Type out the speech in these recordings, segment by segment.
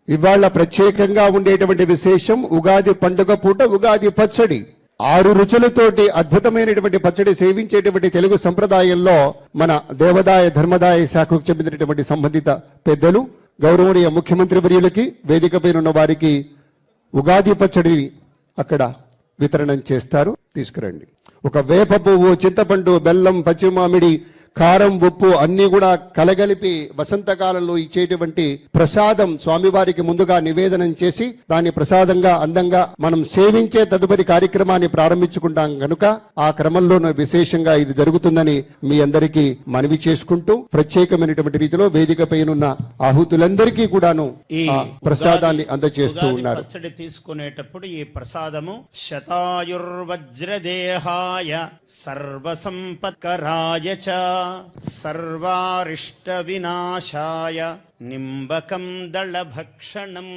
ఇవాళ ప్రత్యేకంగా ఉండేటువంటి విశేషం ఉగాది పండుగ పూట ఉగాది పచ్చడి. 6 రుచులతోటి అద్భుతమైనటువంటి పచ్చడి సేవించేటువంటి తెలుగు సంప్రదాయంలో మన దేవాదాయ ధర్మదాయ శాఖకు చెందినటువంటి సంబంధిత పెద్దలు గౌరవనీయ ముఖ్యమంత్రి వర్యులకి వేదికపైన ఉన్న వారికి ఉగాది పచ్చడిని అక్కడ వితరణం చేస్తారు. తీసుకురండి. ఒక వేప పువ్వు, చింతపండు, బెల్లం, పచ్చిమామిడి, కారం, ఉప్పు అన్ని కూడా కలగలిపి వసంతకాలంలో ఇచ్చేటువంటి ప్రసాదం స్వామివారికి ముందుగా నివేదనం చేసి దాన్ని ప్రసాదంగా అందంగా మనం సేవించే తదుపరి కార్యక్రమాన్ని ప్రారంభించుకుంటాం కనుక ఆ క్రమంలోనూ విశేషంగా ఇది జరుగుతుందని మీ అందరికీ మనవి చేసుకుంటూ ప్రత్యేకమైనటువంటి రీతిలో వేదికపైనున్న ఆహుతులందరికీ కూడాను ఆ ప్రసాదాన్ని అందజేస్తూ ఉన్నారు. పచ్చడి తీసుకునేటప్పుడు ఈ ప్రసాదము శతాయుర్వజ్రదేహాయ సర్వసంపత్కరాయ చ సర్వారిష్ట వినాశాయ నింబకం దళభక్షణం.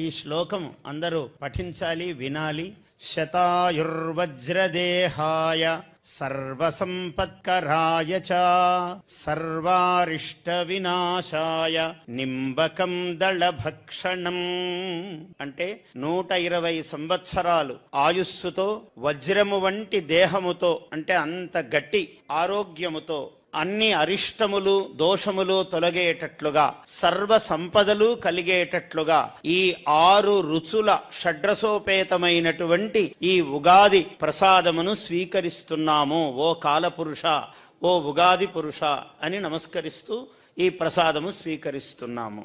ఈ శ్లోకం అందరూ పఠించాలి, వినాలి. శతాయుర్వజ్రదేహాయ సర్వసంపత్కరాయ చ సర్వారిష్ట వినాశాయ నింబకం దళభక్షణం. అంటే 120 సంవత్సరాలు ఆయుస్సుతో వజ్రము వంటి దేహముతో, అంటే అంత గట్టి ఆరోగ్యముతో, అన్ని అరిష్టములు దోషములు తొలగేటట్లుగా, సర్వ సంపదలు కలిగేటట్లుగా ఈ 6 రుచుల షడ్రసోపేతమైనటువంటి ఈ ఉగాది ప్రసాదమును స్వీకరిస్తున్నాము. ఓ కాలపురుష, ఓ ఉగాది పురుష అని నమస్కరిస్తూ ఈ ప్రసాదము స్వీకరిస్తున్నాము.